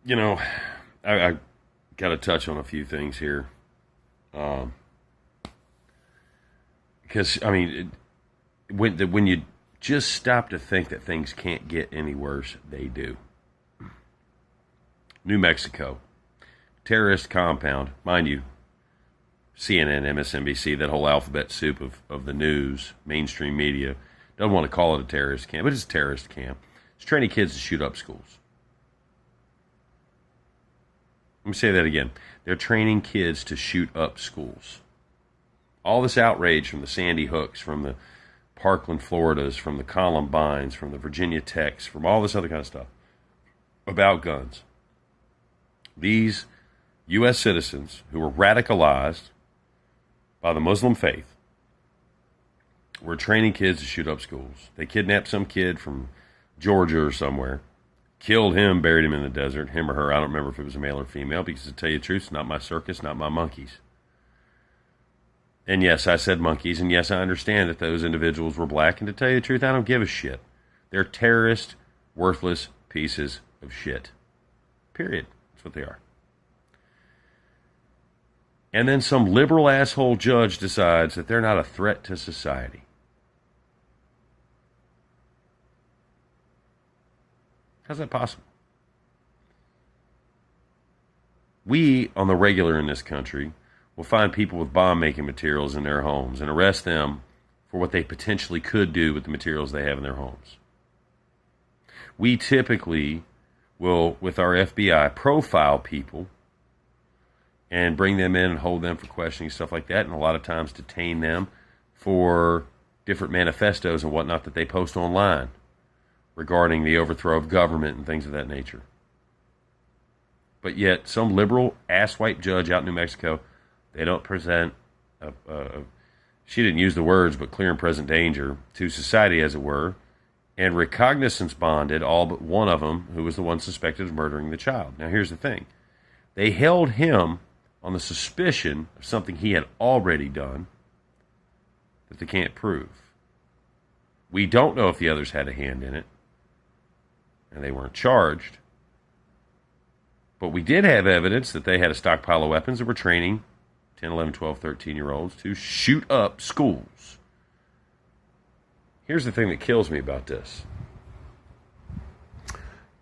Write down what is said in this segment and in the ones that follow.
You know, I got to touch on a few things here. Because, I mean, when you just stop to think that things can't get any worse, they do. New Mexico, terrorist compound. Mind you, CNN, MSNBC, that whole alphabet soup of the news, mainstream media, doesn't want to call it a terrorist camp, but it's a terrorist camp. It's training kids to shoot up schools. Let me say that again. They're training kids to shoot up schools. All this outrage from the Sandy Hooks, from the Parkland, Floridas, from the Columbines, from the Virginia Techs, from all this other kind of stuff about guns. These U.S. citizens who were radicalized by the Muslim faith were training kids to shoot up schools. They kidnapped some kid from Georgia or somewhere, killed him, buried him in the desert, him or her. I don't remember if it was a male or female, because to tell you the truth, it's not my circus, not my monkeys. And yes, I said monkeys, and yes, I understand that those individuals were black, and to tell you the truth, I don't give a shit. They're terrorist, worthless pieces of shit. Period. That's what they are. And then some liberal asshole judge decides that they're not a threat to society. How's that possible? We, on the regular in this country, will find people with bomb-making materials in their homes and arrest them for what they potentially could do with the materials they have in their homes. We typically will, with our FBI, profile people and bring them in and hold them for questioning, stuff like that, and a lot of times detain them for different manifestos and whatnot that they post online regarding the overthrow of government and things of that nature. But yet, some liberal asswipe judge out in New Mexico, they don't present she didn't use the words, but clear and present danger to society, as it were, and recognizance bonded all but one of them, who was the one suspected of murdering the child. Now, here's the thing. They held him on the suspicion of something he had already done that they can't prove. We don't know if the others had a hand in it, and they weren't charged. But we did have evidence that they had a stockpile of weapons and were training 10, 11, 12, 13-year-olds to shoot up schools. Here's the thing that kills me about this.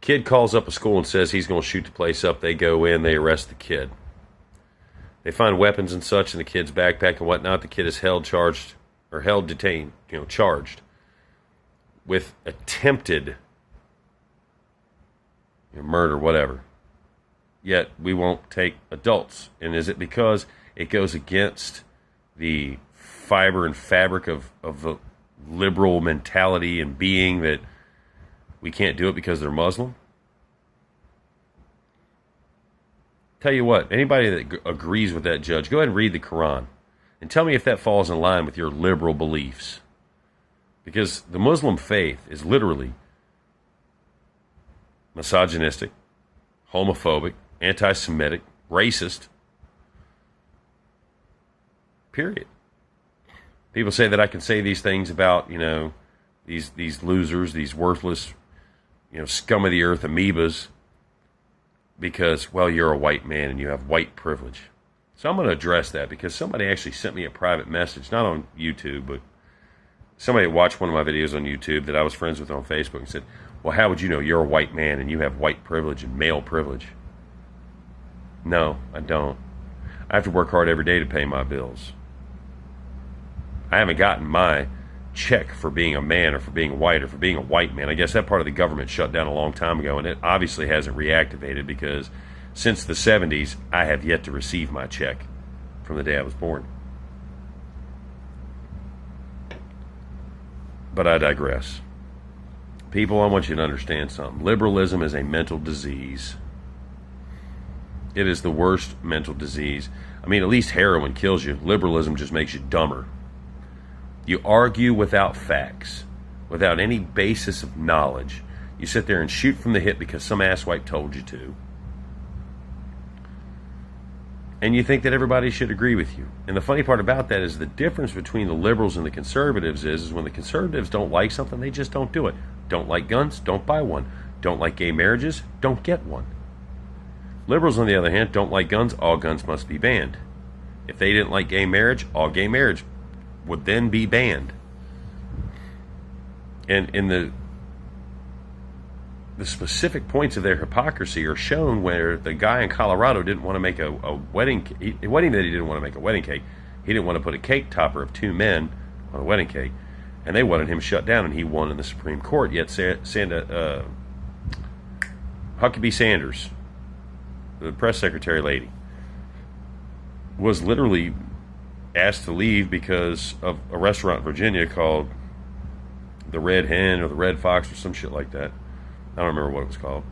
Kid calls up a school and says he's going to shoot the place up. They go in, they arrest the kid. They find weapons and such in the kid's backpack and whatnot. The kid is detained, charged with attempted murder, whatever. Yet we won't take adults. And is it because it goes against the fiber and fabric of the liberal mentality and being that we can't do it because they're Muslim? Tell you what, anybody that agrees with that judge, go ahead and read the Quran and tell me if that falls in line with your liberal beliefs. Because the Muslim faith is literally misogynistic, homophobic, anti-Semitic, racist. Period. People say that I can say these things about, these losers, these worthless, scum of the earth amoebas because, well, you're a white man and you have white privilege. So I'm going to address that because somebody actually sent me a private message, not on YouTube, but somebody watched one of my videos on YouTube that I was friends with on Facebook and said, well, how would you know you're a white man and you have white privilege and male privilege? No, I don't. I have to work hard every day to pay my bills. I haven't gotten my check for being a man or for being white or for being a white man. I guess that part of the government shut down a long time ago, and it obviously hasn't reactivated because since the 70s, I have yet to receive my check from the day I was born. But I digress. People, I want you to understand something. Liberalism is a mental disease. It is the worst mental disease. I mean, at least heroin kills you. Liberalism just makes you dumber. You argue without facts, without any basis of knowledge. You sit there and shoot from the hip because some asswipe told you to. And you think that everybody should agree with you. And the funny part about that is the difference between the liberals and the conservatives is when the conservatives don't like something, they just don't do it. Don't like guns? Don't buy one. Don't like gay marriages? Don't get one. Liberals, on the other hand, don't like guns. All guns must be banned. If they didn't like gay marriage, all gay marriage would then be banned. And in the specific points of their hypocrisy are shown where the guy in Colorado didn't want to make a wedding that he didn't want to make a wedding cake. He didn't want to put a cake topper of 2 men on a wedding cake, and they wanted him shut down, and he won in the Supreme Court. Yet Huckabee Sanders, the press secretary lady, was literally asked to leave because of a restaurant in Virginia called the Red Hen or the Red Fox or some shit like that. I don't remember what it was called.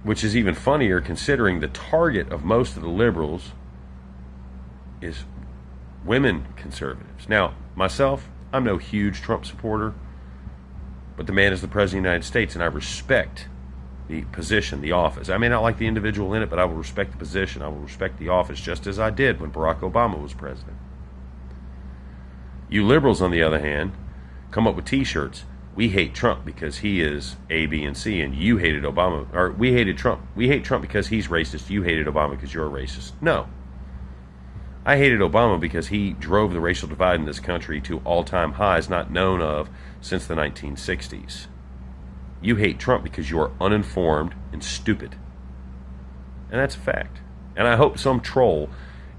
Which is even funnier considering the target of most of the liberals is women conservatives. Now, myself, I'm no huge Trump supporter, but the man is the President of the United States, and I respect the position, the office. I may not like the individual in it, but I will respect the position. I will respect the office just as I did when Barack Obama was president. You liberals, on the other hand, come up with t-shirts. We hate Trump because he is A, B, and C, and you hated Obama. Or we hated Trump. We hate Trump because he's racist. You hated Obama because you're a racist. No. I hated Obama because he drove the racial divide in this country to all-time highs not known of since the 1960s. You hate Trump because you are uninformed and stupid. And that's a fact. And I hope some troll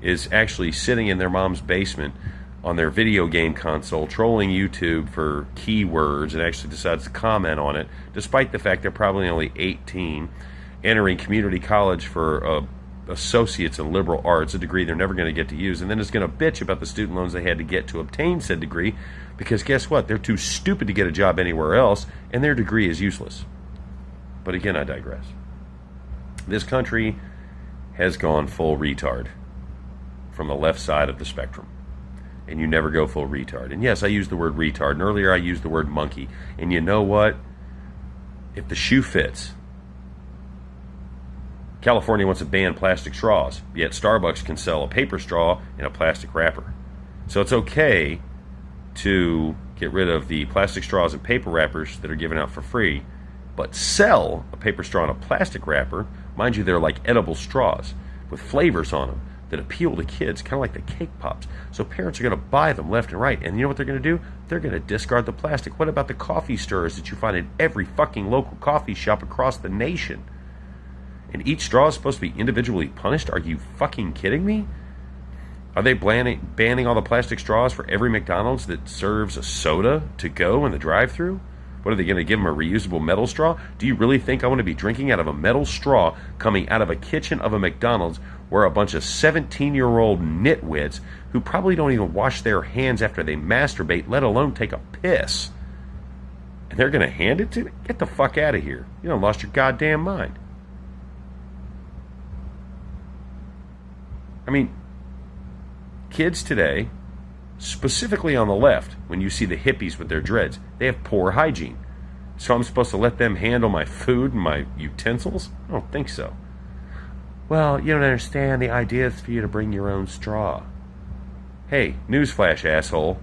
is actually sitting in their mom's basement on their video game console, trolling YouTube for keywords, and actually decides to comment on it, despite the fact they're probably only 18, entering community college for associates in liberal arts, a degree they're never going to get to use, and then is going to bitch about the student loans they had to get to obtain said degree, because guess what? They're too stupid to get a job anywhere else, and their degree is useless. But again, I digress. This country has gone full retard from the left side of the spectrum. And you never go full retard. And yes, I used the word retard, and earlier I used the word monkey. And you know what? If the shoe fits, California wants to ban plastic straws, yet Starbucks can sell a paper straw in a plastic wrapper. So it's okay to get rid of the plastic straws and paper wrappers that are given out for free, but sell a paper straw in a plastic wrapper. Mind you, they're like edible straws with flavors on them that appeal to kids, kind of like the cake pops. So parents are going to buy them left and right. And you know what they're going to do? They're going to discard the plastic. What about the coffee stirrers that you find in every fucking local coffee shop across the nation? And each straw is supposed to be individually punished? Are you fucking kidding me? Are they banning all the plastic straws for every McDonald's that serves a soda to go in the drive-thru? What are they going to give them, a reusable metal straw? Do you really think I want to be drinking out of a metal straw coming out of a kitchen of a McDonald's where a bunch of 17-year-old nitwits who probably don't even wash their hands after they masturbate, let alone take a piss, and they're going to hand it to me? Get the fuck out of here. You done lost your goddamn mind. I mean, kids today, specifically on the left, when you see the hippies with their dreads, they have poor hygiene. So I'm supposed to let them handle my food and my utensils? I don't think so. Well, you don't understand. The idea is for you to bring your own straw. Hey, newsflash, asshole.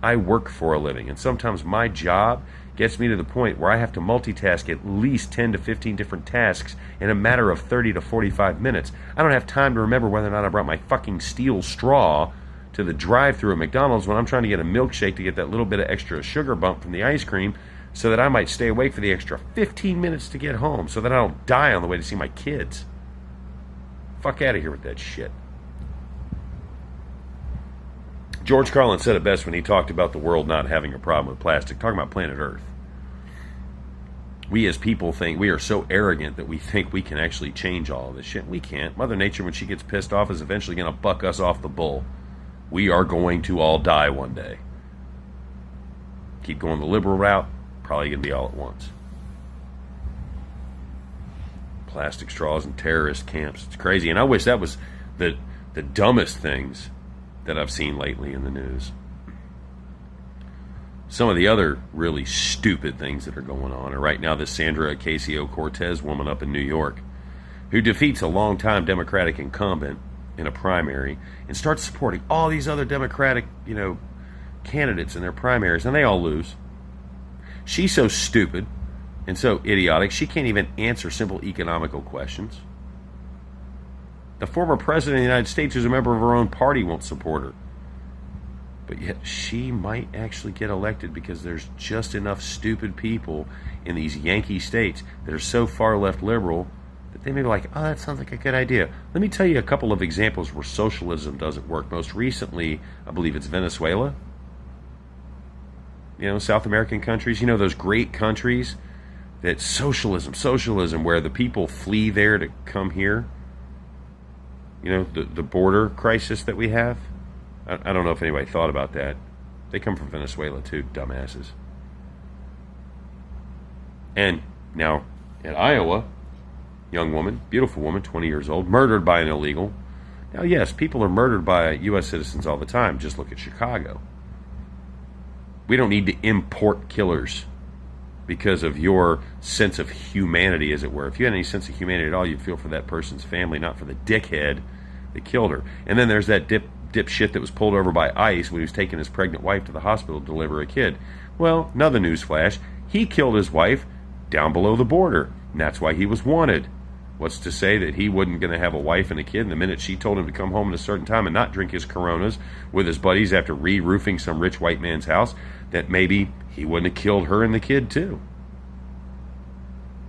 I work for a living, and sometimes my job gets me to the point where I have to multitask at least 10 to 15 different tasks in a matter of 30 to 45 minutes. I don't have time to remember whether or not I brought my fucking steel straw to the drive-thru at McDonald's when I'm trying to get a milkshake to get that little bit of extra sugar bump from the ice cream so that I might stay awake for the extra 15 minutes to get home so that I don't die on the way to see my kids. Fuck out of here with that shit. George Carlin said it best when he talked about the world not having a problem with plastic, talking about planet Earth. We as people think, we are so arrogant that we think we can actually change all of this shit. We can't. Mother Nature, when she gets pissed off, is eventually going to buck us off the bull. We are going to all die one day. Keep going the liberal route, probably going to be all at once. Plastic straws and terrorist camps. It's crazy. And I wish that was the dumbest things that I've seen lately in the news. Some of the other really stupid things that are going on are right now this Sandra Ocasio-Cortez woman up in New York who defeats a longtime Democratic incumbent in a primary and starts supporting all these other Democratic, candidates in their primaries, and they all lose. She's so stupid and so idiotic, she can't even answer simple economical questions. The former president of the United States, who's a member of her own party, won't support her. But yet she might actually get elected because there's just enough stupid people in these Yankee states that are so far left liberal that they may be like, oh, that sounds like a good idea. Let me tell you a couple of examples where socialism doesn't work. Most recently, I believe it's Venezuela. South American countries. Those great countries that socialism, where the people flee there to come here. The border crisis that we have. I don't know if anybody thought about that. They come from Venezuela too, dumbasses. And now in Iowa, young woman, beautiful woman, 20 years old, murdered by an illegal. Now, yes, people are murdered by U.S. citizens all the time. Just look at Chicago. We don't need to import killers because of your sense of humanity, as it were. If you had any sense of humanity at all, you'd feel for that person's family, not for the dickhead that killed her. And then there's that dipshit that was pulled over by ICE when he was taking his pregnant wife to the hospital to deliver a kid. Well, another news flash. He killed his wife down below the border, and that's why he was wanted. What's to say that he wasn't going to have a wife and a kid, and the minute she told him to come home at a certain time and not drink his Coronas with his buddies after re-roofing some rich white man's house, that maybe he wouldn't have killed her and the kid too.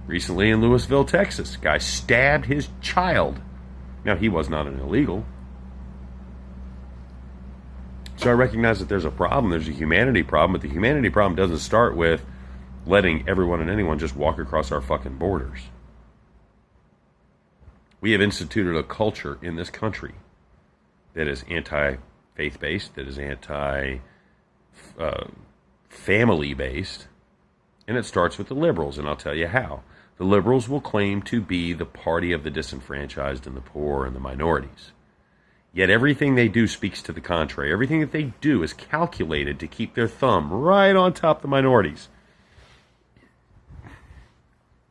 Recently in Lewisville, Texas, a guy stabbed his child. Now, he was not an illegal. So I recognize that there's a problem. There's a humanity problem, but the humanity problem doesn't start with letting everyone and anyone just walk across our fucking borders. We have instituted a culture in this country that is anti-faith-based, that is anti-family-based, and it starts with the liberals, and I'll tell you how. The liberals will claim to be the party of the disenfranchised and the poor and the minorities. Yet everything they do speaks to the contrary. Everything that they do is calculated to keep their thumb right on top of the minorities.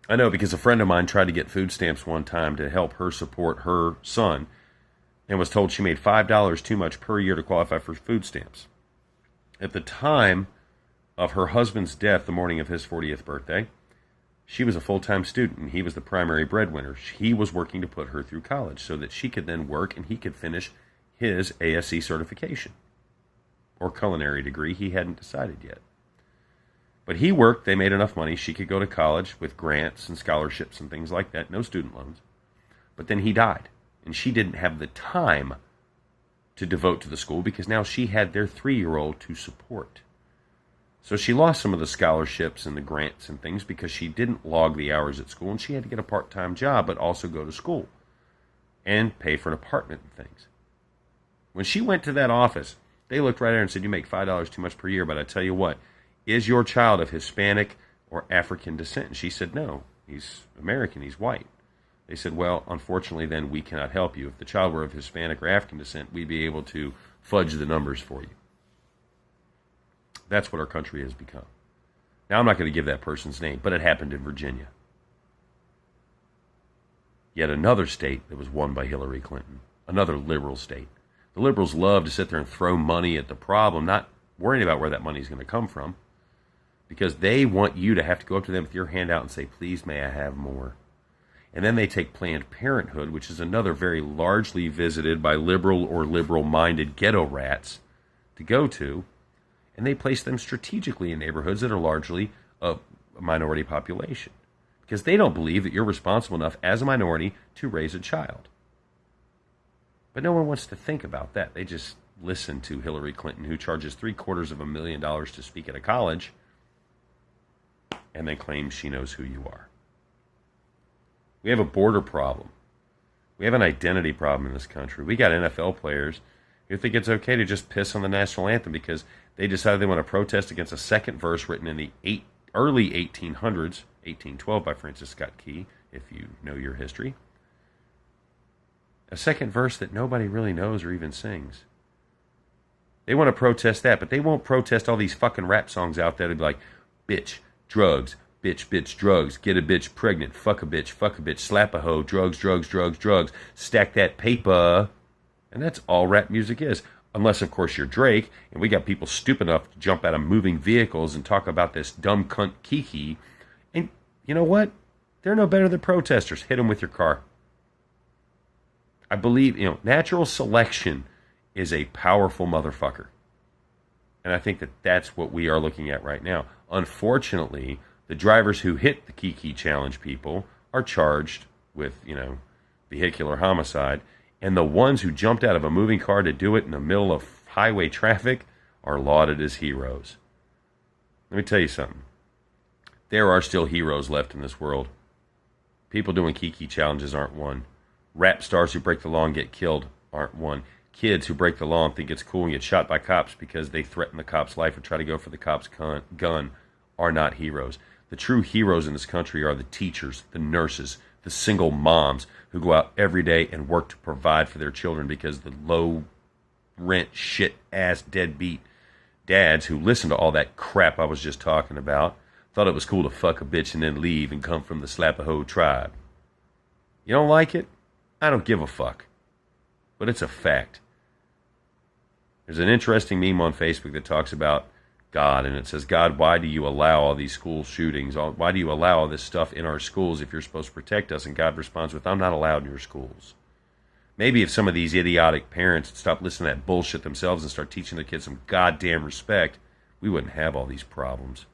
I know, because a friend of mine tried to get food stamps one time to help her support her son and was told she made $5 too much per year to qualify for food stamps. At the time of her husband's death, the morning of his 40th birthday, she was a full-time student and he was the primary breadwinner. He was working to put her through college so that she could then work and he could finish his ASC certification or culinary degree. He hadn't decided yet. But he worked, they made enough money, she could go to college with grants and scholarships and things like that, no student loans. But then he died, and she didn't have the time to devote to the school because now she had their 3-year-old to support. So she lost some of the scholarships and the grants and things because she didn't log the hours at school, and she had to get a part-time job but also go to school and pay for an apartment and things. When she went to that office, they looked right at her and said, you make $5 too much per year, but I tell you what, is your child of Hispanic or African descent? And she said, no, he's American, he's white. They said, well, unfortunately, then we cannot help you. If the child were of Hispanic or African descent, we'd be able to fudge the numbers for you. That's what our country has become. Now, I'm not going to give that person's name, but it happened in Virginia. Yet another state that was won by Hillary Clinton, another liberal state. The liberals love to sit there and throw money at the problem, not worrying about where that money is going to come from, because they want you to have to go up to them with your hand out and say, please, may I have more? And then they take Planned Parenthood, which is another very largely visited by liberal or liberal-minded ghetto rats to go to, and they place them strategically in neighborhoods that are largely a minority population, because they don't believe that you're responsible enough as a minority to raise a child. But no one wants to think about that. They just listen to Hillary Clinton, who charges $750,000 to speak at a college, and then claims she knows who you are. We have a border problem. We have an identity problem in this country. We got NFL players who think it's okay to just piss on the national anthem because they decided they want to protest against a second verse written in the early 1800s, 1812 by Francis Scott Key, if you know your history. A second verse that nobody really knows or even sings. They want to protest that, but they won't protest all these fucking rap songs out there to be like, bitch, drugs, bitch, drugs, get a bitch pregnant, fuck a bitch, slap a hoe, drugs, stack that paper. And that's all rap music is. Unless, of course, you're Drake, and we got people stupid enough to jump out of moving vehicles and talk about this dumb cunt Kiki. And you know what? They're no better than protesters. Hit them with your car. I believe, natural selection is a powerful motherfucker. And I think that that's what we are looking at right now. Unfortunately, the drivers who hit the Kiki Challenge people are charged with, vehicular homicide. And the ones who jumped out of a moving car to do it in the middle of highway traffic are lauded as heroes. Let me tell you something. There are still heroes left in this world. People doing Kiki challenges aren't one. Rap stars who break the law and get killed aren't one. Kids who break the law and think it's cool and get shot by cops because they threaten the cop's life or try to go for the cop's gun are not heroes. The true heroes in this country are the teachers, the nurses, the single moms who go out every day and work to provide for their children because the low rent, shit ass, deadbeat dads who listen to all that crap I was just talking about thought it was cool to fuck a bitch and then leave and come from the Slapaho tribe. You don't like it? I don't give a fuck. But it's a fact. There's an interesting meme on Facebook that talks about God, and it says, God, why do you allow all these school shootings? Why do you allow all this stuff in our schools if you're supposed to protect us? And God responds with, I'm not allowed in your schools. Maybe if some of these idiotic parents stop listening to that bullshit themselves and start teaching their kids some goddamn respect, we wouldn't have all these problems.